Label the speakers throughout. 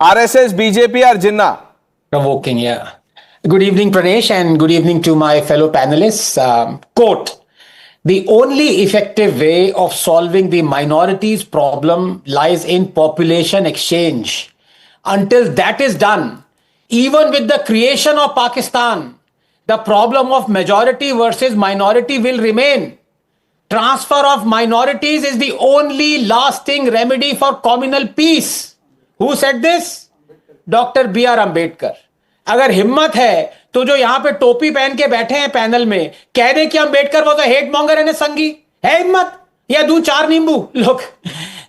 Speaker 1: RSS, BJP or Jinnah?
Speaker 2: Provoking, yeah. Good evening, Pranesh, and good evening to my fellow panelists. Quote, the only effective way of solving the minorities problem lies in population exchange. Until that is done, even with the creation of Pakistan, the problem of majority versus minority will remain. Transfer of minorities is the only lasting remedy for communal peace. Who said this? Dr. B.R. Ambedkar. अगर हिम्मत है तो जो यहां पे टोपी पहन के बैठे हैं पैनल में कह दे कि Ambedkar was a hate monger and संगी, है हिम्मत? या दूं चार नींबू? Look,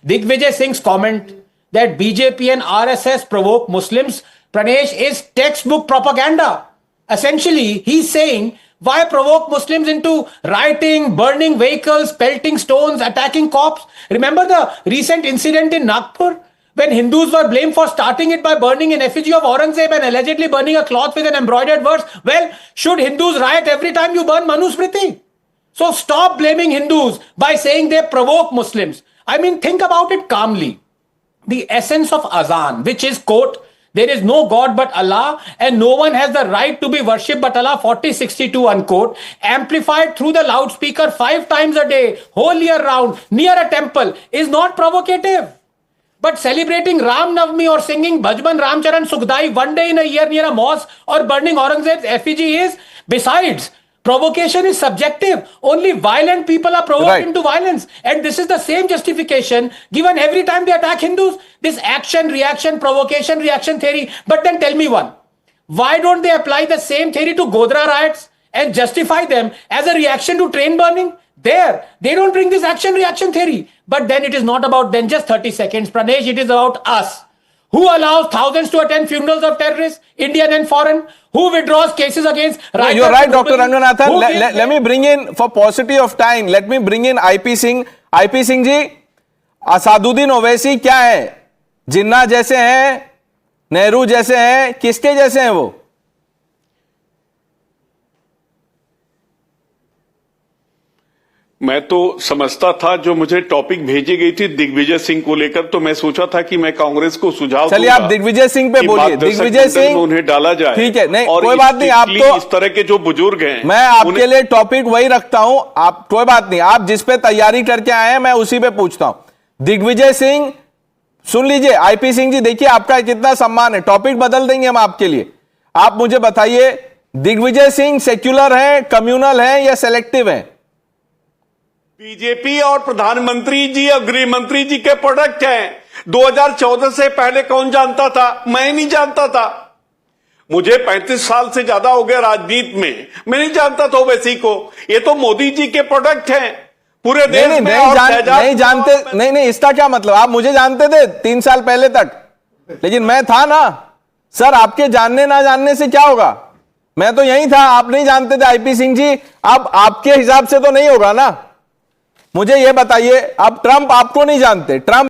Speaker 2: Digvijay Singh's comment that BJP and RSS provoke Muslims, Pranesh, is textbook propaganda. Essentially, he's saying, why provoke Muslims into rioting, burning vehicles, pelting stones, attacking cops? Remember the recent incident in Nagpur when Hindus were blamed for starting it by burning an effigy of Aurangzeb and allegedly burning a cloth with an embroidered verse? Well, should Hindus riot every time you burn Manusmriti? So stop blaming Hindus by saying they provoke Muslims. I mean, think about it calmly. The essence of Azan, which is, quote, there is no God but Allah and no one has the right to be worshipped but Allah, 4062, unquote, amplified through the loudspeaker 5 times a day, whole year round, near a temple, is not provocative. But celebrating Ram Navami or singing Bhajban Ramcharan Sukhdai one day in a year near a mosque or burning Aurangzeb's effigy is, besides, provocation is subjective. Only violent people are provoked into violence. And this is the same justification given every time they attack Hindus. This action, reaction, provocation, reaction theory. But then tell me one. Why don't they apply the same theory to Godhra riots and justify them as a reaction to train burning? There, they don't bring this action, reaction theory. But then it is not about then just 30 seconds. Pranesh, it is about us. Who allows thousands to attend funerals of terrorists, Indian and foreign? Who withdraws cases against...
Speaker 1: You're right, Dr. Ranganathan. Let me bring in, for paucity of time, let me bring in IP Singh. IP Singh ji, Asaduddin Owaisi क्या है? जिन्ना जैसे हैं, नेहरू जैसे हैं, किसके जैसे हैं वो?
Speaker 3: मैं तो समझता था जो मुझे टॉपिक भेजी गई थी दिग्विजय सिंह को लेकर, तो मैं सोचा था कि मैं कांग्रेस को सुझाव दूंगा।
Speaker 1: चलिए आप दिग्विजय सिंह पे बोलिए। दिग्विजय सिंह
Speaker 3: उन्हें डाला जाए,
Speaker 1: ठीक है, नहीं
Speaker 3: और
Speaker 1: कोई बात नहीं। आप तो
Speaker 3: इस तरह के जो बुजुर्ग हैं,
Speaker 1: मैं आपके लिए टॉपिक वही रखता हूं। आप कोई बात नहीं, आप जिस पे तैयारी करके आए हैं मैं उसी पे पूछता हूं। दिग्विजय सिंह सुन लीजिए। IP सिंह जी देखिए आपका कितना सम्मान है, टॉपिक बदल देंगे हम आपके लिए। आप मुझे बताइए दिग्विजय सिंह सेक्युलर है, कम्युनल है या सेलेक्टिव है?
Speaker 3: बीजेपी और प्रधानमंत्री जी और गृह मंत्री जी के प्रोडक्ट हैं। 2014 से पहले कौन जानता था? मैं नहीं जानता था। मुझे 35 साल से ज्यादा हो गया राजनीति में, मैं नहीं जानता था ओवैसी को। ये तो मोदी जी के प्रोडक्ट हैं पूरे देश में।
Speaker 1: नहीं जानते, नहीं, इसका क्या मतलब? आप मुझे जानते थे 3 साल पहले तक, लेकिन मैं था ना सर। आपके जानने ना जानने से क्या होगा? मैं तो यही था, आप नहीं जानते थे IP सिंह जी। अब आपके हिसाब से तो नहीं होगा ना। मुझे यह बताइए, अब ट्रंप आपको नहीं जानते, ट्रंप